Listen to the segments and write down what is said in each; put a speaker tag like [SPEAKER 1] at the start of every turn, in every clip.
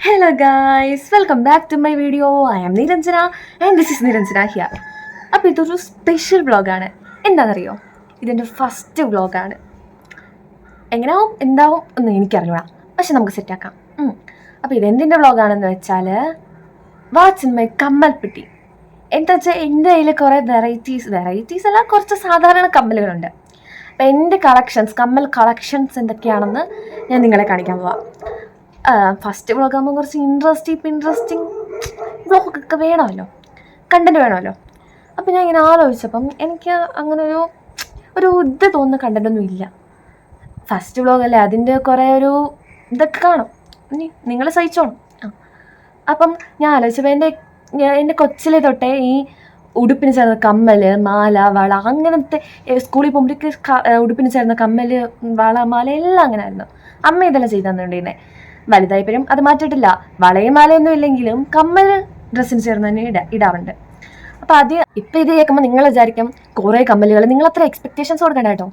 [SPEAKER 1] Hello guys, welcome back to my video. I am Niranjana and this is Niranjana here. അപ്പോൾ ഇതൊരു special വ്ളോഗാണ്. എന്താണെന്നറിയോ, ഇതിൻ്റെ first വ്ളോഗാണ്. എങ്ങനെയാവും എന്താവും ഒന്നും എനിക്കറിഞ്ഞൂടാ, പക്ഷെ നമുക്ക് സെറ്റാക്കാം. അപ്പോൾ ഇതെന്തിൻ്റെ വ്ളോഗാണെന്ന് വെച്ചാൽ വാട്സ് ഇൻ മൈ കമ്മൽപ്പെട്ടി. എന്താ വെച്ചാൽ എൻ്റെ കയ്യിൽ കുറേ വെറൈറ്റീസ് അല്ല, കുറച്ച് സാധാരണ കമ്മലുകളുണ്ട്. അപ്പോൾ എൻ്റെ കമ്മൽ കളക്ഷൻസ് എന്തൊക്കെയാണെന്ന് ഞാൻ നിങ്ങളെ കാണിക്കാൻ പോവാം. ഫസ്റ്റ് വ്ളോഗാകുമ്പോൾ കുറച്ച് ഇൻട്രസ്റ്റിംഗ് വ്ളോഗൊക്കെ വേണമല്ലോ, കണ്ടൻറ്റ് വേണമല്ലോ. അപ്പോൾ ഞാൻ ഇങ്ങനെ ആലോചിച്ചപ്പം എനിക്ക് അങ്ങനെ ഒരു ഇത് തോന്നുന്ന കണ്ടൻറ്റൊന്നും ഇല്ല. ഫസ്റ്റ് വ്ളോഗല്ലേ, അതിൻ്റെ കുറേ ഇതൊക്കെ കാണും, നിങ്ങൾ സഹിച്ചോണം. അപ്പം ഞാൻ ആലോചിച്ചപ്പോൾ എൻ്റെ കൊച്ചിലെ തൊട്ടേ ഈ ഉടുപ്പിന് ചേർന്ന കമ്മൽ, മാല, വള, അങ്ങനത്തെ സ്കൂളിൽ പോകുമ്പോഴേക്ക് ഉടുപ്പിന് ചേർന്ന കമ്മൽ, വള, മാല എല്ലാം അങ്ങനെ ആയിരുന്നു. അമ്മ ഇതെല്ലാം ചെയ്തു തന്നിട്ടുണ്ടെന്നെ. വലുതായപ്പോഴും അത് മാറ്റിയിട്ടില്ല. വളയും മാലയൊന്നും ഇല്ലെങ്കിലും കമ്മൽ ഡ്രസ്സിന് ചേർന്ന് തന്നെ ഇടാറുണ്ട്. അപ്പോൾ ഇപ്പം ഇത് കേൾക്കുമ്പോൾ നിങ്ങൾ വിചാരിക്കും കുറേ കമ്മലുകൾ, നിങ്ങൾ അത്ര എക്സ്പെക്റ്റേഷൻസ് കൊടുക്കണ്ട കേട്ടോ.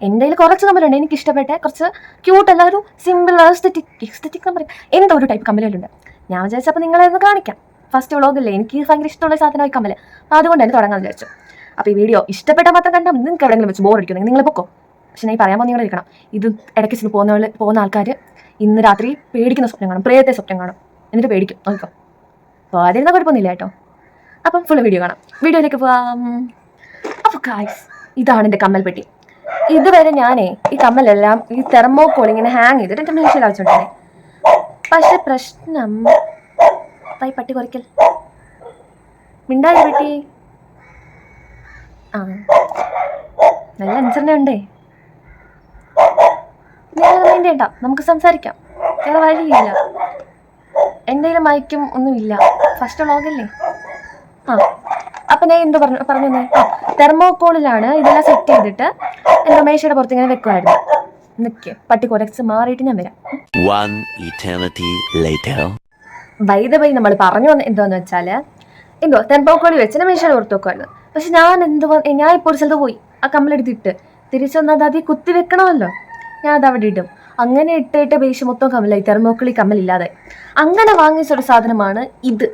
[SPEAKER 1] എൻ്റെ കയ്യിൽ കുറച്ച് കമ്മലുണ്ട്, എനിക്ക് ഇഷ്ടപ്പെട്ട കുറച്ച് ക്യൂട്ടല്ല, ഒരു സിമ്പിൾ എസ്തെറ്റിക് എന്ന് പറയും, എന്തോ ഒരു ടൈപ്പ് കമ്മലുകളുണ്ട്. ഞാൻ വിചാരിച്ചപ്പോൾ നിങ്ങളെ ഒന്ന് കാണിക്കാം. ഫസ്റ്റ് വ്ളോഗല്ലേ, എനിക്ക് ഭയങ്കര ഇഷ്ടമുള്ള സാധനമായി കമ്മൽ, അതുകൊണ്ട് തന്നെ തുടങ്ങാൻ വിചാരിച്ചു. അപ്പോൾ ഈ വീഡിയോ ഇഷ്ടപ്പെട്ടാൽ മാത്രം കണ്ടാൽ നിങ്ങൾക്ക് എവിടെയെങ്കിലും വെച്ച് ബോർ അടിക്കുന്നു, നിങ്ങൾ പൊക്കോ. പക്ഷെ ഞാൻ പറയാൻ പോകുന്ന ഇരിക്കണം, ഇത് ഇടയ്ക്ക് വെച്ച് പോകുന്ന ആൾക്കാർ ഇന്ന് രാത്രി പേടിക്കുന്ന സ്വപ്നം കാണും, പ്രേതത്തെ സ്വപ്നം കാണും, എന്നിട്ട് പേടിക്കും. നോക്കോ, അപ്പോൾ അതിരുന്ന കുഴപ്പമൊന്നുമില്ല കേട്ടോ. അപ്പം ഫുൾ വീഡിയോ കാണാം. വീഡിയോയിലേക്ക് പോകാം. അപ്പോൾ ഗായ്സ്, ഇതാണ് എൻ്റെ കമ്മൽപ്പെട്ടി. ഇതുവരെ ഞാനേ ഈ കമ്മലെല്ലാം ഈ തെർമോക്കോൾ ഇങ്ങനെ ഹാങ് ചെയ്തിട്ട് എൻ്റെ മീശയിൽ അയച്ചുകൊണ്ടേ. പക്ഷെ പ്രശ്നം പട്ടി കുറയ്ക്കൽ മിണ്ടായി പെട്ടി. നല്ല അനുസരണ ഉണ്ടേ. വേണ്ട, നമുക്ക് സംസാരിക്കാം, വേറെ വഴിയില്ല. എൻ്റെ കയ്യിൽ മയക്കും ഒന്നുമില്ല, ഫസ്റ്റ് വ്ളോഗല്ലേ. അപ്പം ഞാൻ എന്തോ പറഞ്ഞു തെർമോക്കോളിലാണ് ഇതെല്ലാം സെറ്റ് ചെയ്തിട്ട് എൻ്റെ മേശയുടെ പുറത്ത് ഇങ്ങനെ വെക്കുമായിരുന്നു. നിൽക്ക്, പട്ടി കുറച്ച് മാറിയിട്ട് ഞാൻ വരാം. ബൈ ദ ബൈ, നമ്മൾ പറഞ്ഞു എന്താന്ന് വെച്ചാൽ തെർമോക്കോളി വെച്ച് മേശയുടെ പുറത്ത് വെക്കുമായിരുന്നു. പക്ഷെ ഞാൻ ഇപ്പോൾ ഒരു സ്ഥലത്ത് പോയി ആ കമ്മലെടുത്തിട്ട് തിരിച്ചു വന്നത് അതിൽ കുത്തി വെക്കണമല്ലോ, ഞാൻ അത് അവിടെ ഇടും. അങ്ങനെ ഇട്ടിട്ട് പേശ് മൊത്തം കമ്മലായി, തെർമോക്കോളി കമ്മലില്ലാതെ. അങ്ങനെ വാങ്ങിച്ചൊരു സാധനമാണ് ഇത്.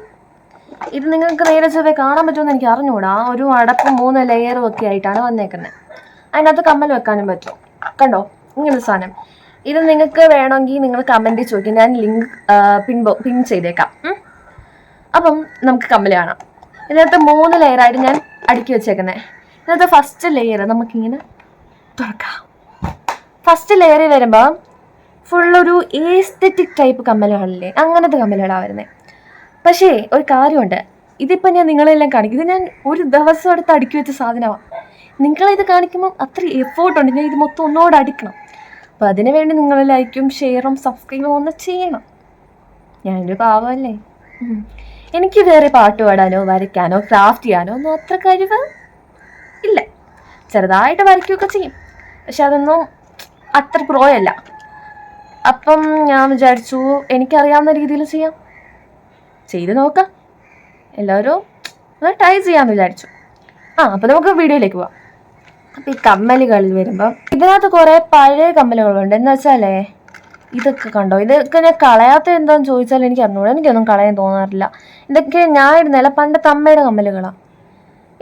[SPEAKER 1] നിങ്ങൾക്ക് നേരെ ചൊവ്വേ കാണാൻ പറ്റുമെന്ന് എനിക്ക് അറിഞ്ഞുകൂടാ. ഒരു അടപ്പും 3 ലെയറും ഒക്കെ ആയിട്ടാണ് വന്നേക്കുന്നത്. അതിനകത്ത് കമ്മൽ വെക്കാനും പറ്റും. കണ്ടോ, ഇങ്ങനൊരു സാധനം. ഇത് നിങ്ങൾക്ക് വേണമെങ്കിൽ നിങ്ങൾ കമൻറ്റിൽ ചോദിക്കും, ഞാൻ ലിങ്ക് പിൻ ചെയ്തേക്കാം. അപ്പം നമുക്ക് കമ്മൽ കാണാം. ഇതിനകത്ത് 3 ലെയറായിട്ട് ഞാൻ അടുക്കി വെച്ചേക്കുന്നത്. ഇതിനകത്ത് ഫസ്റ്റ് ലെയർ നമുക്കിങ്ങനെ തുറക്കാം. ഫസ്റ്റ് ലെയറിൽ വരുമ്പോൾ ഫുള്ളൊരു ഏസ്തെറ്റിക് ടൈപ്പ് കമ്മലുകളില്ലേ, അങ്ങനത്തെ കമ്മലുകളാണ് വരുന്നത്. പക്ഷേ ഒരു കാര്യമുണ്ട്, ഇതിപ്പോൾ ഞാൻ നിങ്ങളെല്ലാം കാണിക്കും. ഇത് ഞാൻ ഒരു ദിവസം അടുത്ത് അടുക്കി വെച്ച സാധനമാണ്. നിങ്ങളിത് കാണിക്കുമ്പോൾ അത്ര എഫേർട്ടുണ്ട്, ഞാൻ ഇത് മൊത്തം ഒന്നോട് അടിക്കണം. അപ്പോൾ അതിനു വേണ്ടി നിങ്ങൾ ലൈക്കും ഷെയറും സബ്സ്ക്രൈബും ഒന്ന് ചെയ്യണം. ഞാനൊരു പാവമല്ലേ, എനിക്ക് വേറെ പാട്ട് പാടാനോ വരയ്ക്കാനോ ക്രാഫ്റ്റ് ചെയ്യാനോ ഒന്നും അത്ര കഴിവ് ഇല്ല. ചെറുതായിട്ട് വരയ്ക്കുകയൊക്കെ ചെയ്യും, പക്ഷെ അതൊന്നും അത്ര പ്രോയല്ല. അപ്പം ഞാൻ വിചാരിച്ചു എനിക്കറിയാവുന്ന രീതിയിൽ ചെയ്ത് നോക്കാം, എല്ലാവരും ട്രൈ ചെയ്യാമെന്ന് വിചാരിച്ചു. അപ്പോൾ നമുക്ക് വീഡിയോയിലേക്ക് പോവാം. അപ്പോൾ ഈ കമ്മലുകളിൽ വരുമ്പം ഇതിനകത്ത് കുറേ പഴയ കമ്മലുകളുണ്ട്. എന്ന് വെച്ചാലേ ഇതൊക്കെ കണ്ടോ, ഇതൊക്കെ ഞാൻ കളയാത്ത എന്താണെന്ന് ചോദിച്ചാൽ എനിക്ക് അറിഞ്ഞൂടാ, എനിക്കൊന്നും കളയാൻ തോന്നാറില്ല. ഇതൊക്കെ ഞാൻ ഇടുന്നില്ല, പണ്ടത്തെ അമ്മയുടെ കമ്മലുകളാണ്.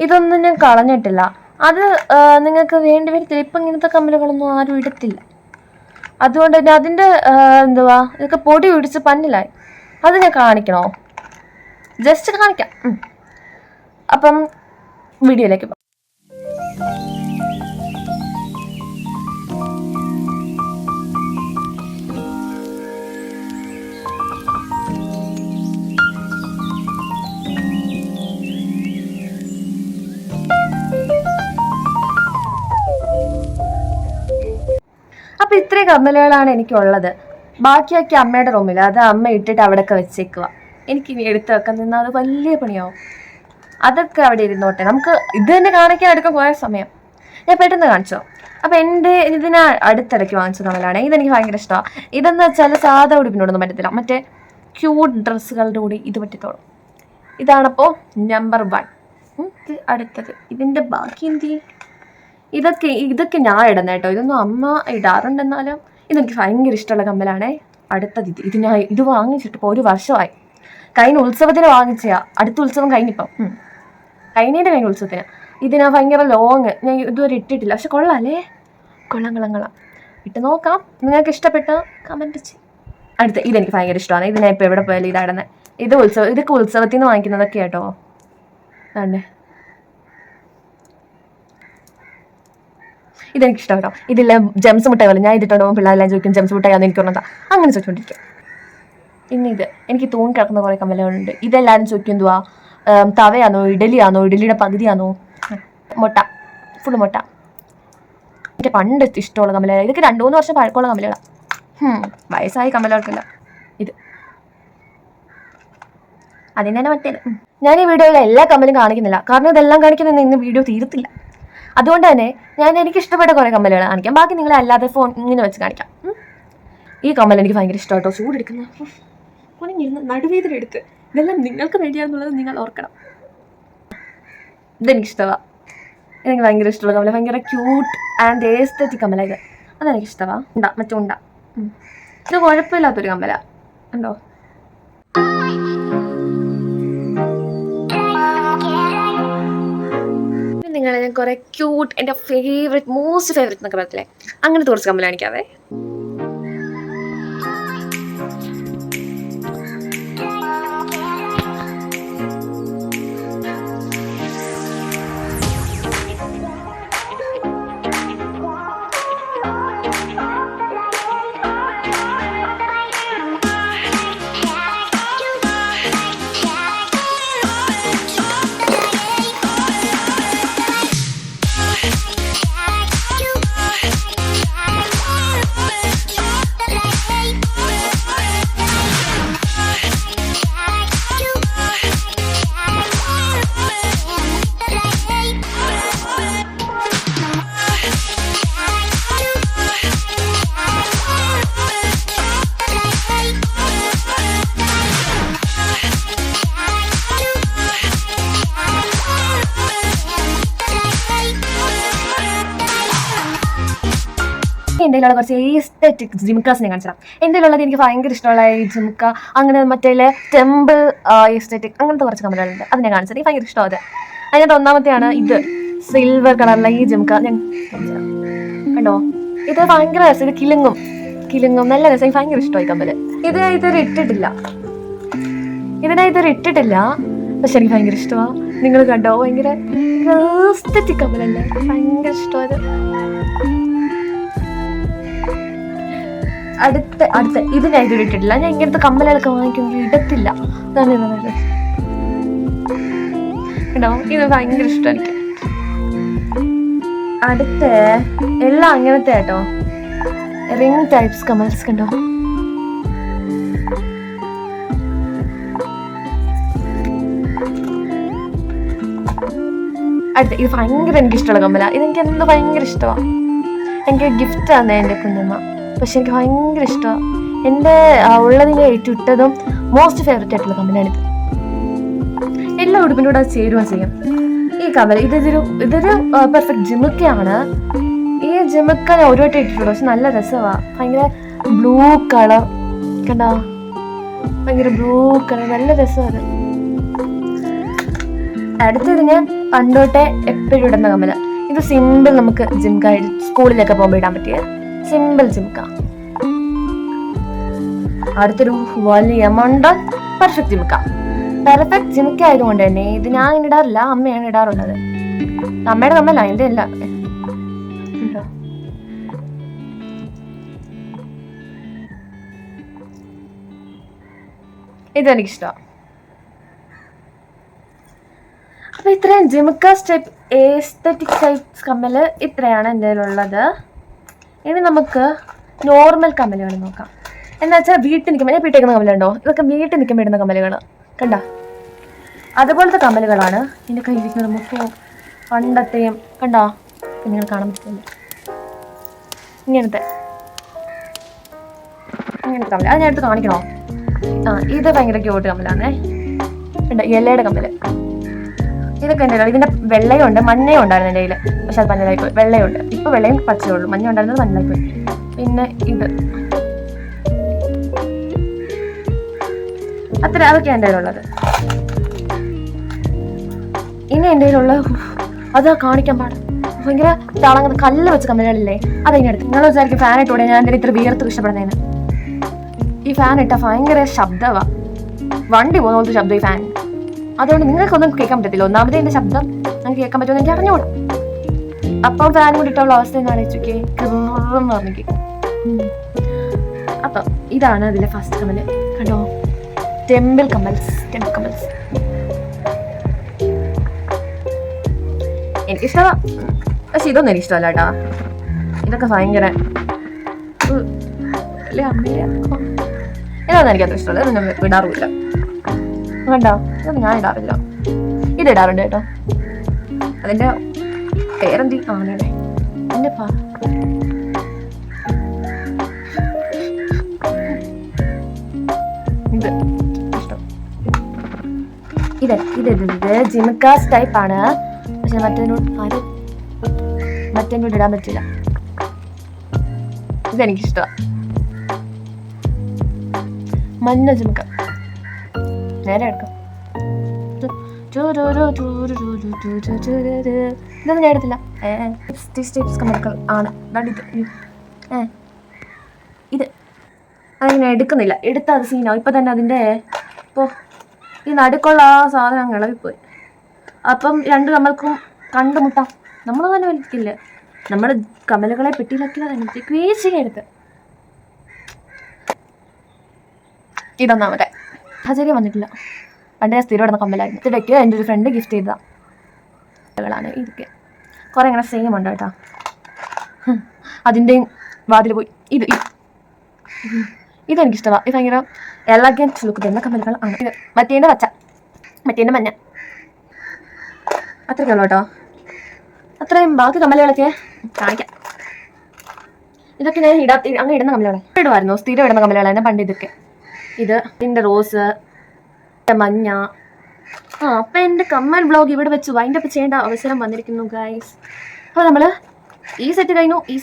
[SPEAKER 1] ഇതൊന്നും ഞാൻ കളഞ്ഞിട്ടില്ല. അത് നിങ്ങൾക്ക് വേണ്ടി വരത്തില്ല. ഇപ്പം ഇങ്ങനത്തെ കമ്മലുകളൊന്നും ആരും ഇടത്തില്ല. അതുകൊണ്ട് തന്നെ അതിൻ്റെ ഇതൊക്കെ പൊടി പിടിച്ച് പന്നിലായി. അത് ഞാൻ കാണിക്കണോ? ജസ്റ്റ് കാണിക്കാം. അപ്പം വീഡിയോയിലേക്ക് പോകാം. അപ്പോൾ ഇത്രയും കമ്മലുകളാണ് എനിക്കുള്ളത്. ബാക്കിയൊക്കെ അമ്മയുടെ റൂമിൽ, അത് അമ്മ ഇട്ടിട്ട് അവിടെയൊക്കെ വെച്ചേക്കുക. എനിക്കിനി എടുത്ത് വെക്കാൻ നിന്നാൽ അത് വലിയ പണിയാവും. അതൊക്കെ അവിടെ ഇരുന്നോട്ടെ, നമുക്ക് ഇത് തന്നെ കാണിക്കാൻ എടുക്കാൻ കുറേ സമയം. ഞാൻ പെട്ടെന്ന് കാണിച്ചോ. അപ്പോൾ എൻ്റെ ഇതിനെ അടുത്തിടയ്ക്ക് വാങ്ങിച്ച കമ്മലാണ്. ഇതെനിക്ക് ഭയങ്കര ഇഷ്ടമാണ്. ഇതെന്ന് വെച്ചാൽ സാധാ ഉടുപ്പിനോടൊന്നും പറ്റത്തില്ല, മറ്റേ ക്യൂട്ട് ഡ്രസ്സുകളുടെ കൂടി ഇത് പറ്റത്തോളും. ഇതാണപ്പോൾ നമ്പർ 1. ഇത് അടുത്തത്, ഇതിൻ്റെ ബാക്കി എന്ത് ചെയ്യും? ഇതൊക്കെ ഞാൻ ഇടുന്ന കേട്ടോ, ഇതൊന്നും അമ്മ ഇടാറുണ്ടെന്നാലും ഇതെനിക്ക് ഭയങ്കര ഇഷ്ടമുള്ള കമ്മലാണേ. അടുത്തത് ഇത് ഞാൻ ഇത് വാങ്ങിച്ചിട്ട് ഇപ്പോൾ 1 വർഷമായി. കഴിഞ്ഞ ഉത്സവത്തിന് വാങ്ങിച്ചാ, അടുത്ത ഉത്സവം കഴിഞ്ഞിപ്പം കഴിഞ്ഞ ഉത്സവത്തിന്. ഇതിനാ ഭയങ്കര ലോങ്, ഞാൻ ഇതുവരെ ഇട്ടിട്ടില്ല. പക്ഷെ കൊള്ളാല്ലേ, കൊള്ളാം. ഇട്ട് നോക്കാം. നിങ്ങൾക്ക് ഇഷ്ടപ്പെട്ട കമൻറ്റ് ചെയ്യും. അടുത്ത ഇതെനിക്ക് ഭയങ്കര ഇഷ്ടമാണ്. ഇത് ഞാൻ ഇപ്പോൾ എവിടെ പോയാലും ഇതാടുന്നത്. ഇതൊക്കെ ഉത്സവത്തിൽ നിന്ന് വാങ്ങിക്കുന്നതൊക്കെ കേട്ടോ. അതെ, ഇതെനിക്ക് ഇഷ്ടം കേട്ടോ. ഇതില്ല ജെംസ് മുട്ടായി പോലെ. ഞാൻ ഇതിട്ടുണ്ടോ പിള്ളേരെല്ലാം ചോദിക്കും ജെംസ് മുട്ടായാന്ന് എനിക്ക് പറഞ്ഞതാ, അങ്ങനെ ചോദിച്ചുകൊണ്ടിരിക്കും. പിന്നെ ഇത് എനിക്ക് തൂങ്ങി കിടക്കുന്ന കുറേ കമ്മലുകളുണ്ട്. ഇതെല്ലാവരും ചോദിക്കും എന്തുവാ, തവയാണോ, ഇഡലിയാണോ, ഇഡലിയുടെ പകുതിയാണോ? മുട്ട, ഫുള്ള് മുട്ട. എൻ്റെ പണ്ട് ഇഷ്ടമുള്ള കമ്മലുകൾ. ഇതൊക്കെ 2-3 വർഷം പഴക്കമുള്ള കമ്മലുകളാണ്. വയസ്സായ കമ്മലുകൾക്കല്ല ഇത്. അതിന് തന്നെ മറ്റേത്. ഞാൻ ഈ വീഡിയോയിൽ എല്ലാ കമ്മലും കാണിക്കുന്നില്ല, കാരണം ഇതെല്ലാം കാണിക്കുന്ന ഇന്ന് വീഡിയോ തീരത്തില്ല. അതുകൊണ്ട് തന്നെ എനിക്ക് ഇഷ്ടപ്പെട്ട കുറേ കമ്മലുകൾ കാണിക്കാം. ബാക്കി നിങ്ങളെ അല്ലാതെ ഫോൺ ഇങ്ങനെ വെച്ച് കാണിക്കാം. ഈ കമ്മൽ എനിക്ക് ഭയങ്കര ഇഷ്ടം കേട്ടോ. ചൂടെടുക്കുന്ന നടുവേദന എടുത്ത്. ഇതെല്ലാം നിങ്ങൾക്ക് വേണ്ടിയാണെന്നുള്ളത് നിങ്ങൾ ഓർക്കണം. ഇതെനിക്കിഷ്ടമാണ്. എനിക്ക് ഭയങ്കര ഇഷ്ടമുള്ള കമ്മല, ഭയങ്കര ക്യൂട്ട് ആൻഡ് ഏസ്തെറ്റിക് കമ്മല ഇത്. അതെനിക്ക് ഇഷ്ടമാണ്. മറ്റേ ഉണ്ട ഇത് കുഴപ്പമില്ലാത്തൊരു കമ്മല ഉണ്ടോ. നിങ്ങളെ ഞാൻ കുറേ ക്യൂട്ട്, എൻ്റെ മോസ്റ്റ് ഫേവറേറ്റ് എന്നൊക്കെ പറയത്തില്ലേ, അങ്ങനത്തെ കുറച്ച് കമ്മൽ കാണിക്കാവേ. എൻ്റെ കയ്യിലുള്ള കുറച്ച് ഏസ്തെറ്റിക് ജിംക്കാസിനെ കാണിച്ചാൽ. എൻ്റെ കയ്യിലുള്ളത് എനിക്ക് ഭയങ്കര ഇഷ്ടമുള്ള ഈ ജിംക്ക, അങ്ങനെ മറ്റേ ടെമ്പിൾ ഏസ്തെറ്റിക്, അങ്ങനത്തെ കുറച്ച് കമ്മലുകളുണ്ട്. അതിനെ കാണിച്ചത് എനിക്ക് ഭയങ്കര ഇഷ്ടം. അതിനകത്ത് ഒന്നാമത്തെയാണ് ഇത് സിൽവർ കളറിലെ ഈ ജിംക്ക. ഞാൻ കണ്ടോ, ഇത് ഭയങ്കര രസം. ഇത് കിലുങ്ങും നല്ല രസം. എനിക്ക് ഭയങ്കര ഇഷ്ടമായി കമ്മല്. ഇതിനായിട്ടൊരു ഇട്ടിട്ടില്ല, പക്ഷെ എനിക്ക് ഭയങ്കര ഇഷ്ടമാണ്. നിങ്ങൾ കണ്ടോ, ഭയങ്കര ഏസ്തെറ്റിക് കമ്മലല്ലേ, ഭയങ്കര ഇഷ്ടമായത്. അടുത്ത ഇത് ഞാൻ ഇതുവരെ ഇട്ടിട്ടില്ല. ഞാൻ ഇങ്ങനത്തെ കമ്മലുകളൊക്കെ വാങ്ങിക്കുമെങ്കിൽ ഇടത്തില്ല. കേട്ടോ, ഇത് ഭയങ്കര ഇഷ്ടം എനിക്ക്. അടുത്ത എല്ലാം അങ്ങനത്തെ കേട്ടോ, റിംഗ് ടൈപ്സ് കമ്മൽസ്. കണ്ടോ, അടുത്ത ഇത് ഭയങ്കര എനിക്കിഷ്ടമുള്ള കമ്മല. ഇതെനിക്ക് എന്തോ ഭയങ്കര ഇഷ്ടമാണ്. എനിക്ക് ഗിഫ്റ്റ് ആണ് എൻ്റെ കുഞ്ഞമ്മ, പക്ഷെ എനിക്ക് ഭയങ്കര ഇഷ്ടമാണ്. എൻ്റെ ഉള്ളതിൽ ഏറ്റവും ഇട്ടതും മോസ്റ്റ് ഫേവറേറ്റ് ആയിട്ടുള്ള കമ്മലാണിത്. എല്ലാ ഉടുപ്പിൻ്റെ കൂടെ അത് ചേരുകയും ചെയ്യും ഈ കമ്മൽ. ഇതൊരു പെർഫെക്റ്റ് ജിമുക്കയാണ്. ഈ ജിമുക്ക ഞാൻ ഒരു വട്ടം ഇട്ടിട്ടുള്ളൂ, പക്ഷെ നല്ല രസമാണ്. ഭയങ്കര ബ്ലൂ കളർ കണ്ടോ, ഭയങ്കര ബ്ലൂ കളർ, നല്ല രസമാണ്. അടുത്തത് ഞാൻ പണ്ടോട്ടെ എപ്പോഴും ഇടുന്ന കമ്മല. ഇത് സിമ്പിൾ, നമുക്ക് ജിംക്ക സ്കൂളിലൊക്കെ പോകുമ്പോൾ ഇടാൻ പറ്റിയ സിമ്പിൾ ജിംക്ക. അടുത്തൊരു വലിയ മണ്ടൻ പെർഫെക്റ്റ് ജിംക്ക ആയതുകൊണ്ട് തന്നെ ഇത് ഞാൻ ഇടാറില്ല, അമ്മയാണ് ഇടാറുള്ളത്. അമ്മയുടെ കമ്മല, എൻ്റെ അല്ല. ഇതെനിക്കിഷ്ടമാണ്. അപ്പൊ ഇത്രയും ജിംക്കാസ് ടൈപ്പ് ഏസ്തെറ്റിക് ടൈപ്സ് കമ്മല് ഇത്രയാണ് എൻ്റെ ഉള്ളത്. ഇനി നമുക്ക് നോർമൽ കമ്മലുകൾ നോക്കാം. എന്താ വെച്ചാൽ വീട്ടിൽ നിൽക്കുമ്പോൾ ഞാൻ വീട്ടിൽ കമ്മലുണ്ടോ, ഇതൊക്കെ വീട്ടിൽ നിൽക്കുമ്പോൾ ഇടുന്ന കമ്മലുകൾ കണ്ട, അതുപോലത്തെ കമ്മലുകളാണ് എൻ്റെ കയ്യിലിരിക്കുന്നത്. മൊത്തവും പണ്ടത്തെയും കണ്ടോ, നിങ്ങൾ കാണാൻ പറ്റില്ല. ഇങ്ങനത്തെ കമ്മല് അത് ഞാൻ എടുത്ത് കാണിക്കണോ? ഇത് ഭയങ്കര ക്യൂട്ട് കമ്മലാണേ. കണ്ടോ, ഇലയുടെ കമ്മല്. ഇതൊക്കെ എൻ്റെ ഇതിൻ്റെ വെള്ളയുണ്ട്, മഞ്ഞയും ഉണ്ടായിരുന്നു എൻ്റെ കയ്യിൽ, പക്ഷെ അത് മഞ്ഞളായിപ്പോയി. വെള്ളയുണ്ട്, ഇപ്പോൾ വെള്ളയും പച്ചയുള്ളൂ, മഞ്ഞ ഉണ്ടായിരുന്നത് മഞ്ഞളായിപ്പോയി. പിന്നെ അതൊക്കെ എൻ്റെ കയ്യിലുള്ളത്. ഇനി എൻ്റെ കയ്യിലുള്ള അത് കാണിക്കാൻ പാടില്ല, ഭയങ്കര തിളങ്ങുന്ന കല്ല് വെച്ച കമ്മലുകളില്ലേ, അതിങ്ങനെ എടുത്ത്. നിങ്ങൾ വിചാരിക്കും ഫാൻ ഇട്ടൂടെ ഞാൻ എന്തിനാ ഇത്ര വിയർത്ത് ഇഷ്ടപ്പെടുന്നതിന്. ഈ ഫാൻ ഇട്ട ഭയങ്കര ശബ്ദമാ, വണ്ടി പോകുന്ന പോലത്തെ ശബ്ദം ഈ ഫാൻ. അതുകൊണ്ട് നിങ്ങൾക്കൊന്നും കേൾക്കാൻ പറ്റത്തില്ല. ഒന്നാമതേ എൻ്റെ ശബ്ദം നിങ്ങൾക്ക് കേൾക്കാൻ പറ്റുമെന്ന് എനിക്ക് അറിഞ്ഞൂടാ. അപ്പം ഫാൻ കൂടി ഇട്ടുള്ള അവസ്ഥ എന്ന് ആലോചിച്ചോക്കെ, കിറന്ന് പറഞ്ഞേക്ക്. അപ്പം ഇതാണ് അതിലെ ഫസ്റ്റ് കമ്മല്, കണ്ടോ, ടെമ്പിൾ കമ്മൽസ്. എനിക്കിഷ്ടമാണ്, പക്ഷെ ഇതൊന്നും എനിക്കിഷ്ടമല്ല കേട്ടോ. ഇതൊക്കെ ഭയങ്കര ഇതൊന്നും എനിക്കത്ര ഇഷ്ടമല്ല, ഇതൊന്നും ഇടാറുമില്ല. കണ്ടോ, ഇതൊന്നും ഞാൻ ഇടാറില്ല. ഇതിടാറുണ്ട് കേട്ടോ. അതിൻ്റെ പേരെന്തി ആനയുടെ എൻ്റെ ഇത് ഇഷ്ടം. ഇത് ജിമിക്കാസ് ടൈപ്പ് ആണ്, പക്ഷെ മറ്റേനോട് ഇടാൻ പറ്റില്ല. ഇതെനിക്കിഷ്ടമാണ്, മഞ്ഞ ജിമിക്ക. നേരെ എടുക്കാം. ഇതൊന്നും ഞാൻ എടുത്തില്ല. കമ്മലുകൾ ആണ് ഇത് അതിങ്ങനെ എടുക്കുന്നില്ല. എടുത്ത അത് സീനാവും. ഇപ്പം തന്നെ അതിൻ്റെ ഇപ്പോൾ ഈ നടുക്കുള്ള ആ സാധനം ഇളകിപ്പോയി. അപ്പം രണ്ട് കമ്മൽക്കും കണ്ടുമുട്ടാം. നമ്മൾ തന്നെ വലിക്കില്ല, നമ്മൾ കമ്മലുകളെ പെട്ടിയിലാക്കില്ല തന്നെ വീഴ്ചയെടുത്ത്. ഇതൊന്നാമത്തെ സാഹചര്യം വന്നിട്ടില്ല. പണ്ട് ഞാൻ സ്ഥിരം ഇടുന്ന കമ്മലായിരുന്നു. ഇതൊക്കെ എൻ്റെ ഒരു ഫ്രണ്ട് ഗിഫ്റ്റ് ചെയ്തതാണ്. ഇതൊക്കെ കുറേ ഇങ്ങനെ സെയിം ഉണ്ട് കേട്ടോ. അതിൻ്റെയും വാതിൽ പോയി. ഇതെനിക്കിഷ്ടമാണ്. ഇത് ഭയങ്കര എലഗൻറ്റ് ലുക്ക് തരുന്ന കമ്മലുകൾ ആണ്. ഇത് മറ്റേൻ്റെ പച്ച, മറ്റേൻ്റെ മഞ്ഞ, അത്രയ്ക്കുള്ളൂ കേട്ടോ. അത്രയും. ബാക്കി കമ്മലുകളൊക്കെ കാണിക്കാം. ഇതൊക്കെ ഞാൻ അങ്ങനെ ഇടുന്ന കമ്മലുകളെ ഇടുമായിരുന്നു, സ്ഥിരം ഇടുന്ന കമ്മലുകളാണ് പണ്ട് ഇതൊക്കെ. ഇത് ഇതിൻ്റെ റോസ്, മഞ്ഞ. അപ്പം എൻ്റെ കമ്മൽ വ്ളോഗ് ഇവിടെ വെച്ച് വൈൻഡപ്പ് ചെയ്യേണ്ട അവസരം വന്നിരിക്കുന്നു ഗൈസ്. അപ്പോൾ നമ്മൾ ഈ സെറ്റ് കഴിഞ്ഞു. ഈ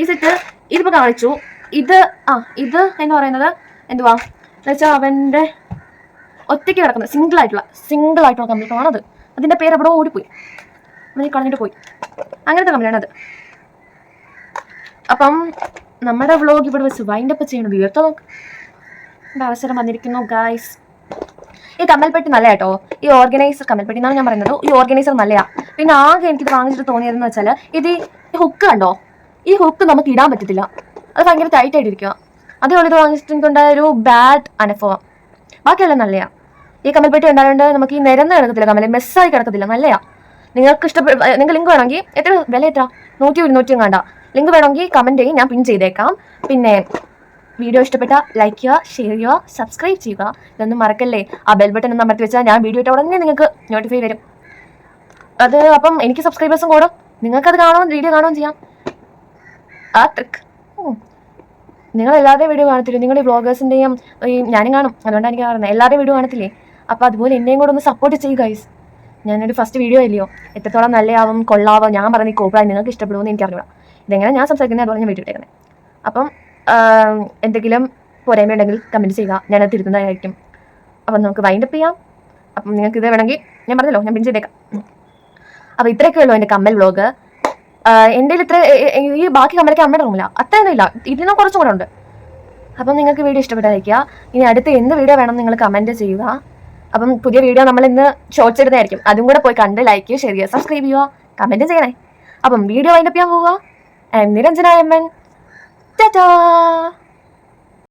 [SPEAKER 1] സെറ്റ് ഇതിപ്പോൾ കാണിച്ചു. ഇത് എന്ന് പറയുന്നത് എന്തുവാ എന്ന് വെച്ചാൽ അവൻ്റെ ഒറ്റയ്ക്ക് കിടക്കുന്നത് സിംഗിൾ ആയിട്ടുള്ള കമ്മലുകളാണത്. അതിൻ്റെ പേര് എവിടെ ഓടിപ്പോയി, അതിൽ കളഞ്ഞിട്ട് പോയി. അങ്ങനത്തെ കമ്മലാണത്. അപ്പം നമ്മുടെ വ്ളോഗ് ഇവിടെ വെച്ച് വൈൻഡപ്പ് ചെയ്യണം. വീർത്ത അവസരം വന്നിരിക്കുന്നു ഗൈസ്. ഈ കമ്മൽപ്പെട്ടി നല്ല കേട്ടോ. ഈ ഓർഗനൈസർ കമ്മൽപ്പെട്ടി എന്നാണ് ഞാൻ പറയുന്നത്. ഈ ഓർഗനൈസർ നല്ലതാ. പിന്നെ ആകെ എനിക്കിത് വാങ്ങിച്ചിട്ട് തോന്നിയതെന്ന് വെച്ചാൽ ഇത് ഈ ഹുക്ക് കണ്ടോ, ഈ ഹുക്ക് നമുക്ക് ഇടാൻ പറ്റത്തില്ല, അത് ഭയങ്കര ടൈറ്റ് ആയിട്ടിരിക്കുക. അതേപോലെ ഇത് വാങ്ങിച്ചിട്ടുണ്ടായ ഒരു ബാഡ് അനുഭവം. ബാക്കിയെല്ലാം നല്ലതാ. ഈ കമ്മൽപ്പെട്ടി ഉണ്ടായതുകൊണ്ട് നമുക്ക് ഈ നിരന്ന് കിടക്കത്തില്ല, കമ്മൽ മെസ്സായി കിടക്കത്തില്ല, നല്ലതാ. നിങ്ങൾക്ക് നിങ്ങൾക്ക് ലിങ്ക് വേണമെങ്കിൽ വില എത്ര 100-200 കണ്ട ലിങ്ക് വേണമെങ്കിൽ കമൻറ്റ് ചെയ്യും, ഞാൻ പിൻ ചെയ്തേക്കാം. പിന്നെ വീഡിയോ ഇഷ്ടപ്പെട്ട ലൈക്ക് ചെയ്യുക, ഷെയർ ചെയ്യുക, സബ്സ്ക്രൈബ് ചെയ്യുക. ഇതൊന്നും മറക്കല്ലേ. ആ ബെൽ ബട്ടൺ ഒന്ന് അമർത്തി വെച്ചാൽ ഞാൻ വീഡിയോ ഇട്ട ഉടനെ നിങ്ങൾക്ക് നോട്ടിഫൈ വരും. അത് അപ്പം എനിക്ക് സബ്സ്ക്രൈബേഴ്സും കൂടും, നിങ്ങൾക്കത് വീഡിയോ കാണുകയും ചെയ്യാം. ആ ട്രിക്ക് നിങ്ങൾ എല്ലാവരുടെയും വീഡിയോ കാണത്തില്ലേ, നിങ്ങൾ ഈ വ്ളോഗേഴ്സിൻ്റെയും ഞാനും കാണും, അതുകൊണ്ടാണ് എനിക്ക് കാണുന്നത്. എല്ലാവരുടെയും വീഡിയോ കാണത്തില്ലേ. അപ്പോൾ അതുപോലെ എന്നെയും കൂടെ ഒന്ന് സപ്പോർട്ട് ചെയ്യുക ഗൈസ്. ഞാനൊരു ഫസ്റ്റ് വീഡിയോ ഇല്ലയോ, എത്രത്തോളം നല്ലയാവും കൊള്ളാവോ ഞാൻ പറഞ്ഞ ഈ കോപ്രായി നിങ്ങൾക്ക് ഇഷ്ടപ്പെടുമെന്ന് എനിക്കറിയില്ല. ഇതെങ്ങനെ ഞാൻ സംസാരിക്കുന്നത് അതുപോലെ ഞാൻ വീഡിയോ ഇട്ടേക്കുന്നത്. അപ്പം എന്തെങ്കിലും പോരായ്മയുണ്ടെങ്കിൽ കമൻറ്റ് ചെയ്യുക, ഞാനത് തിരുത്തുന്നതായിരിക്കും. അപ്പം നമുക്ക് വൈൻഡപ്പ് ചെയ്യാം. അപ്പം നിങ്ങൾക്ക് ഇത് വേണമെങ്കിൽ ഞാൻ പറഞ്ഞല്ലോ, ഞാൻ പിൻ ചെയ്തേക്കാം. അപ്പോൾ ഇത്രയൊക്കെ ഉള്ളൂ എൻ്റെ കമ്മൽ വ്ളോഗ്. എൻ്റെ ഇത്ര ഈ ബാക്കി കമ്മലൊക്കെ അമ്മയുടെ റൂമില്ല, അത്രയൊന്നും ഇല്ല, ഇതിനും കുറച്ചും കൂടെ ഉണ്ട്. അപ്പം നിങ്ങൾക്ക് വീഡിയോ ഇഷ്ടപ്പെട്ടായിരിക്കുക. ഇനി അടുത്ത് എന്ത് വീഡിയോ വേണം നിങ്ങൾ കമൻറ്റ് ചെയ്യുക. അപ്പം പുതിയ വീഡിയോ നമ്മൾ ഇന്ന് ഷോർട്സ് ഇടുന്നതായിരിക്കും, അതും കൂടെ പോയി കണ്ട് ലൈക്ക് ചെയ്യുക, ഷെയർ ചെയ്യുക, സബ്സ്ക്രൈബ് ചെയ്യുക, കമൻറ്റ് ചെയ്യണേ. അപ്പം വീഡിയോ വൈൻഡപ്പ് ചെയ്യാൻ പോവുക. നിരഞ്ജന എമ്മൻ. Ta-da!